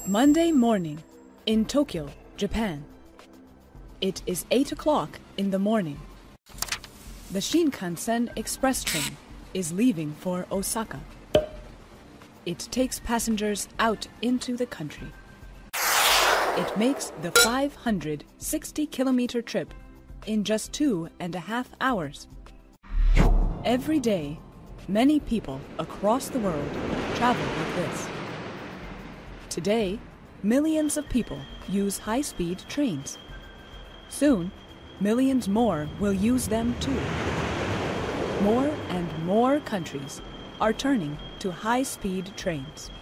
Monday morning in Tokyo, Japan. It is 8 o'clock in the morning. The Shinkansen express train is leaving for Osaka. It takes passengers out into the country. It makes the 560-kilometer trip in just 2.5 hours. Every day, many people across the world travel like this. Today, millions of people use high-speed trains. Soon, millions more will use them too. More and more countries are turning to high-speed trains.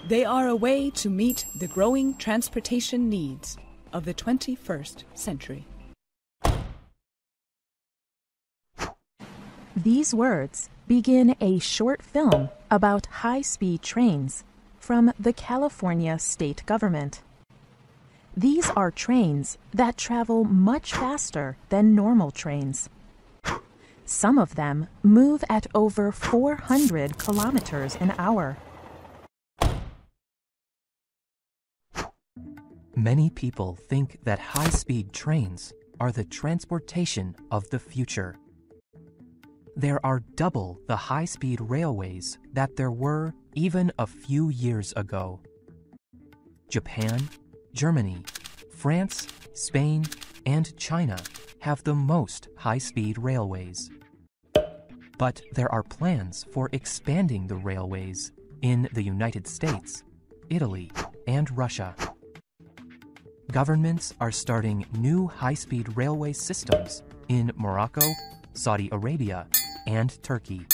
They are a way to meet the growing transportation needs of the 21st century. These words begin a short film about high-speed trains from the California state government. These are trains that travel much faster than normal trains. Some of them move at over 400 kilometers an hour. Many people think that high-speed trains are the transportation of the future. There are double the high-speed railways that there were even a few years ago. Japan, Germany, France, Spain, and China have the most high-speed railways. But there are plans for expanding the railways in the United States, Italy, and Russia. Governments are starting new high-speed railway systems in Morocco, Saudi Arabia, and Turkey.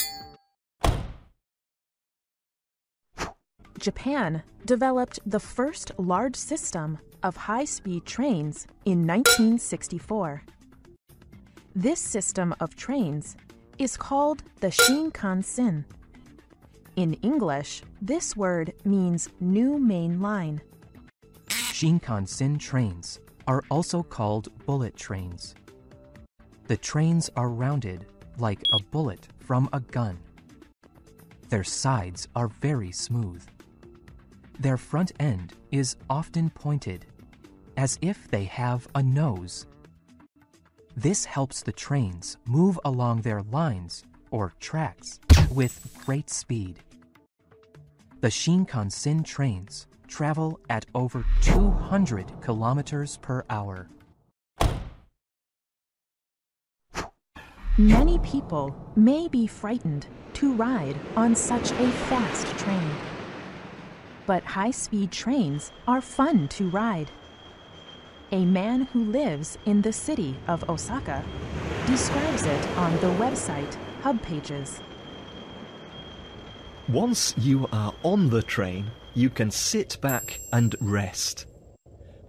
Japan developed the first large system of high-speed trains in 1964. This system of trains is called the Shinkansen. In English, this word means new main line. Shinkansen trains are also called bullet trains. The trains are rounded like a bullet from a gun. Their sides are very smooth. Their front end is often pointed, as if they have a nose. This helps the trains move along their lines, or tracks, with great speed. The Shinkansen trains travel at over 200 kilometers per hour. Many people may be frightened to ride on such a fast train. But high-speed trains are fun to ride. A man who lives in the city of Osaka describes it on the website Hub Pages. Once you are on the train, you can sit back and rest.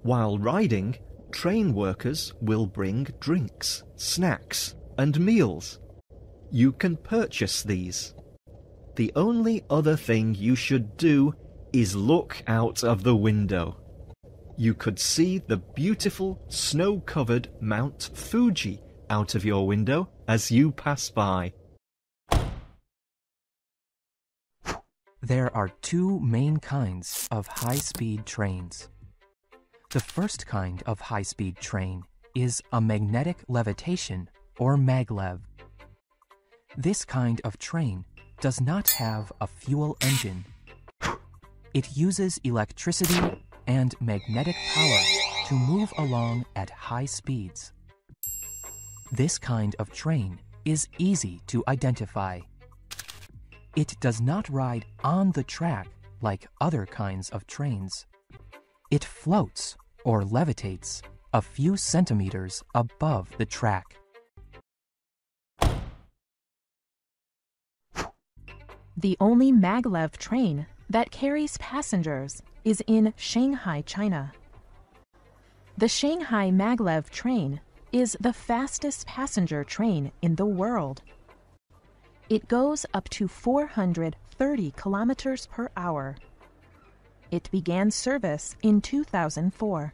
While riding, train workers will bring drinks, snacks, and meals. You can purchase these. The only other thing you should do is look out of the window. You could see the beautiful snow-covered Mount Fuji out of your window as you pass by. There are two main kinds of high-speed trains. The first kind of high-speed train is a magnetic levitation or maglev. This kind of train does not have a fuel engine. It uses electricity and magnetic power to move along at high speeds. This kind of train is easy to identify. It does not ride on the track like other kinds of trains. It floats or levitates a few centimeters above the track. The only maglev train that carries passengers is in Shanghai, China. The Shanghai maglev train is the fastest passenger train in the world. It goes up to 430 kilometers per hour. It began service in 2004.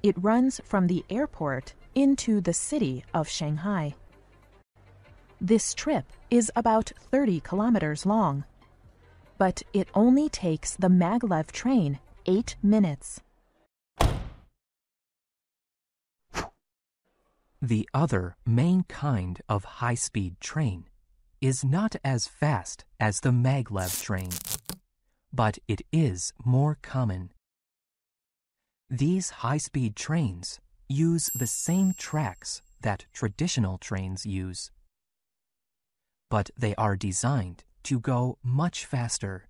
It runs from the airport into the city of Shanghai. This trip is about 30 kilometers long, but it only takes the maglev train 8 minutes. The other main kind of high-speed train is not as fast as the maglev train, but it is more common. These high-speed trains use the same tracks that traditional trains use, but they are designed to go much faster.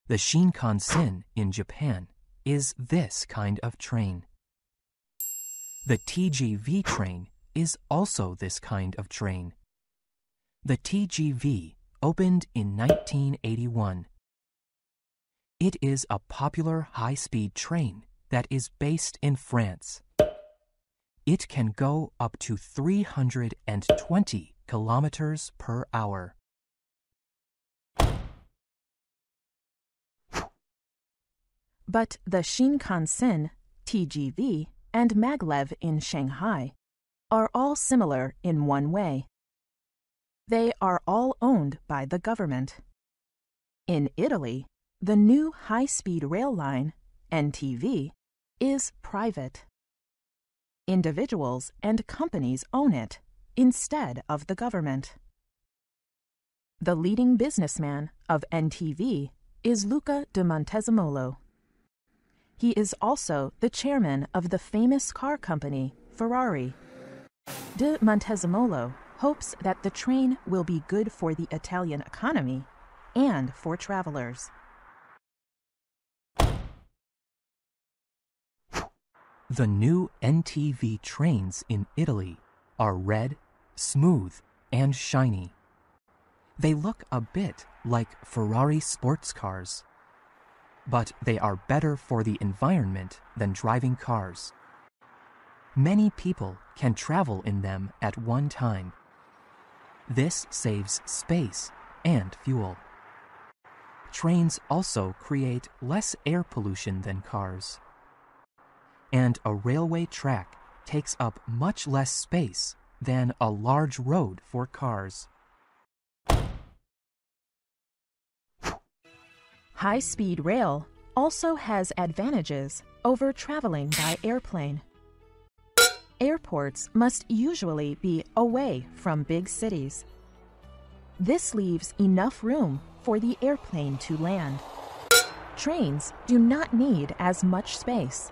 The Shinkansen in Japan is this kind of train. The TGV train is also this kind of train. The TGV opened in 1981. It is a popular high-speed train that is based in France. It can go up to 320 kilometers per hour. But the Shinkansen, TGV, and maglev in Shanghai are all similar in one way. They are all owned by the government. In Italy, the new high-speed rail line, NTV, is private. Individuals and companies own it instead of the government. The leading businessman of NTV is Luca de Montezemolo. He is also the chairman of the famous car company, Ferrari. De Montezemolo hopes that the train will be good for the Italian economy and for travelers. The new NTV trains in Italy are red, smooth, and shiny. They look a bit like Ferrari sports cars, but they are better for the environment than driving cars. Many people can travel in them at one time. This saves space and fuel. Trains also create less air pollution than cars. And a railway track takes up much less space than a large road for cars. High-speed rail also has advantages over traveling by airplane. Airports must usually be away from big cities. This leaves enough room for the airplane to land. Trains do not need as much space.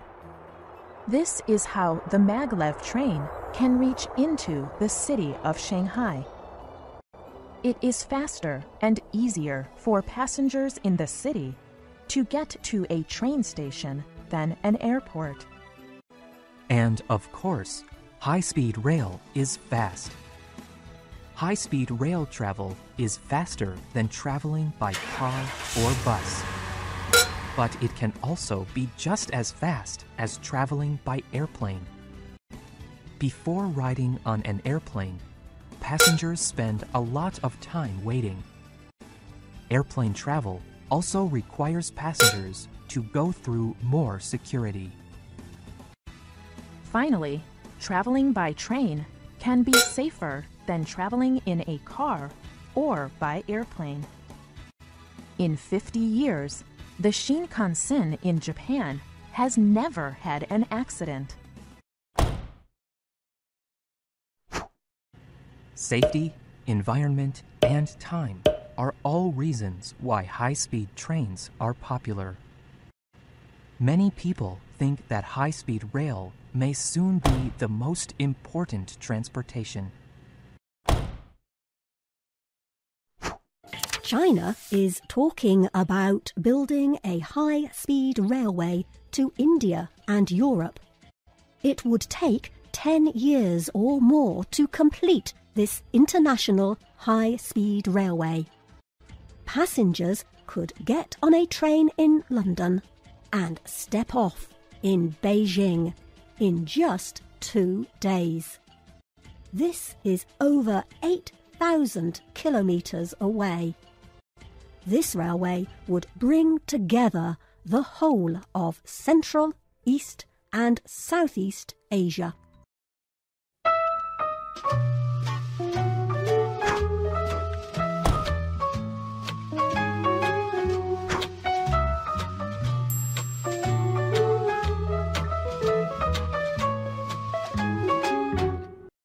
This is how the maglev train can reach into the city of Shanghai. It is faster and easier for passengers in the city to get to a train station than an airport. And of course, high-speed rail is fast. High-speed rail travel is faster than traveling by car or bus. But it can also be just as fast as traveling by airplane. Before riding on an airplane, passengers spend a lot of time waiting. Airplane travel also requires passengers to go through more security. Finally, traveling by train can be safer than traveling in a car or by airplane. In 50 years, the Shinkansen in Japan has never had an accident. Safety, environment, and time are all reasons why high-speed trains are popular. Many people think that high-speed rail may soon be the most important transportation. China is talking about building a high-speed railway to India and Europe. It would take 10 years or more to complete this international high-speed railway. Passengers could get on a train in London and step off in Beijing in just 2 days. This is over 8,000 kilometres away. This railway would bring together the whole of Central, East and Southeast Asia.